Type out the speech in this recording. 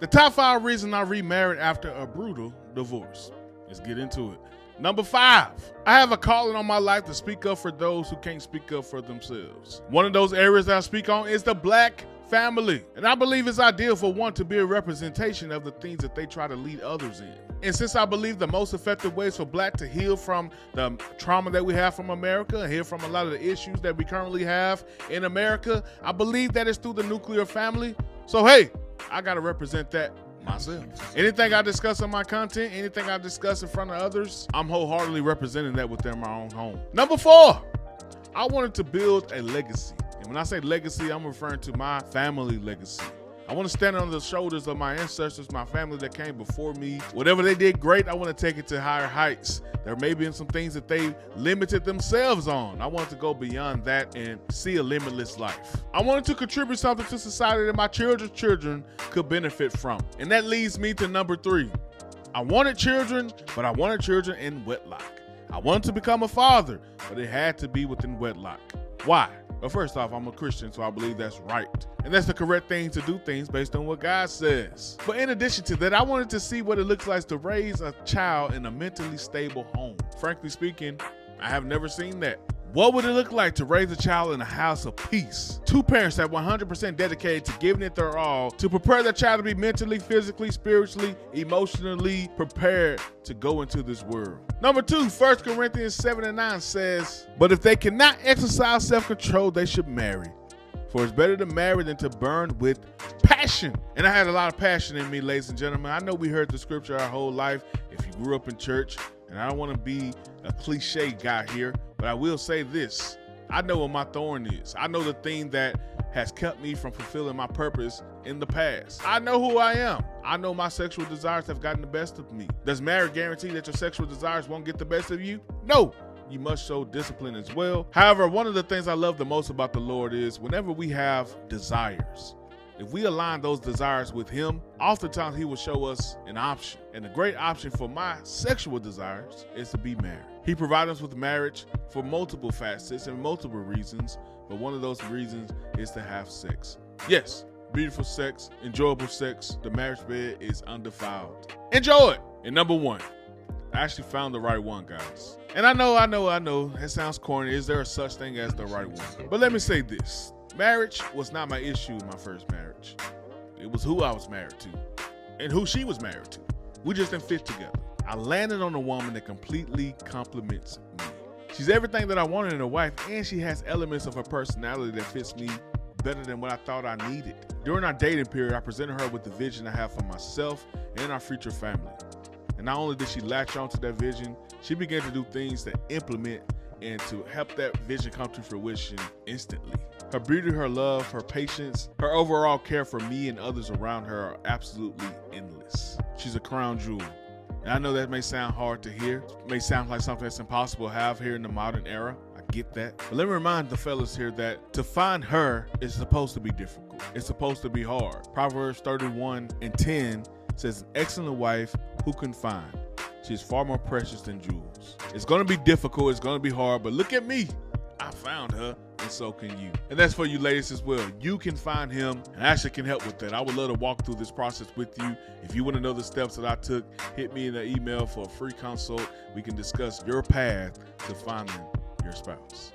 The top 5 reasons I remarried after a brutal divorce. Let's get into it. Number 5, I have a calling on my life to speak up for those who can't speak up for themselves. One of those areas that I speak on is the Black family. And I believe it's ideal for one to be a representation of the things that they try to lead others in. And since I believe the most effective ways for Black to heal from the trauma that we have from America and heal from a lot of the issues that we currently have in America, I believe that it's through the nuclear family. So hey, I gotta represent that myself. Anything I discuss in my content, anything I discuss in front of others, I'm wholeheartedly representing that within my own home. Number 4, I wanted to build a legacy. And when I say legacy, I'm referring to my family legacy. I want to stand on the shoulders of my ancestors, my family that came before me. Whatever they did great, I want to take it to higher heights. There may be some things that they limited themselves on. I wanted to go beyond that and see a limitless life. I wanted to contribute something to society that my children's children could benefit from. And that leads me to number 3. I wanted children, but I wanted children in wedlock. I wanted to become a father, but it had to be within wedlock. Why? Well, first off, I'm a Christian, so I believe that's right. And that's the correct thing to do things based on what God says. But in addition to that, I wanted to see what it looks like to raise a child in a mentally stable home. Frankly speaking, I have never seen that. What would it look like to raise a child in a house of peace? 2 parents that 100% dedicated to giving it their all to prepare their child to be mentally, physically, spiritually, emotionally prepared to go into this world. Number 2, 1 Corinthians 7:9 says, but if they cannot exercise self-control, they should marry. For it's better to marry than to burn with passion. And I had a lot of passion in me, ladies and gentlemen. I know we heard the scripture our whole life. If you grew up in church, and I don't want to be a cliche guy here, but I will say this. I know what my thorn is. I know the thing that has kept me from fulfilling my purpose in the past. I know who I am. I know my sexual desires have gotten the best of me. Does marriage guarantee that your sexual desires won't get the best of you? No. You must show discipline as well. However, one of the things I love the most about the Lord is whenever we have desires, if we align those desires with Him, oftentimes He will show us an option. And the great option for my sexual desires is to be married. He provided us with marriage for multiple facets and multiple reasons, but one of those reasons is to have sex. Yes, beautiful sex, enjoyable sex. The marriage bed is undefiled. Enjoy it. And number 1, I actually found the right one, guys. And I know, it sounds corny. Is there a such thing as the right one? But let me say this. Marriage was not my issue in my first marriage. It was who I was married to and who she was married to. We just didn't fit together. I landed on a woman that completely complements me. She's everything that I wanted in a wife, and she has elements of her personality that fits me better than what I thought I needed. During our dating period, I presented her with the vision I have for myself and our future family. And not only did she latch on to that vision, she began to do things to implement and to help that vision come to fruition instantly. Her beauty, her love, her patience, her overall care for me and others around her are absolutely endless. She's a crown jewel. And I know that may sound hard to hear. It may sound like something that's impossible to have here in the modern era. I get that. But let me remind the fellas here that to find her is supposed to be difficult. It's supposed to be hard. Proverbs 31:10 says, an excellent wife who can find. She's far more precious than jewels. It's going to be difficult. It's going to be hard. But look at me. I found her, and so can you. And that's for you ladies as well. You can find him, and Ashley can help with that. I would love to walk through this process with you. If you want to know the steps that I took, hit me in the email for a free consult. We can discuss your path to finding your spouse.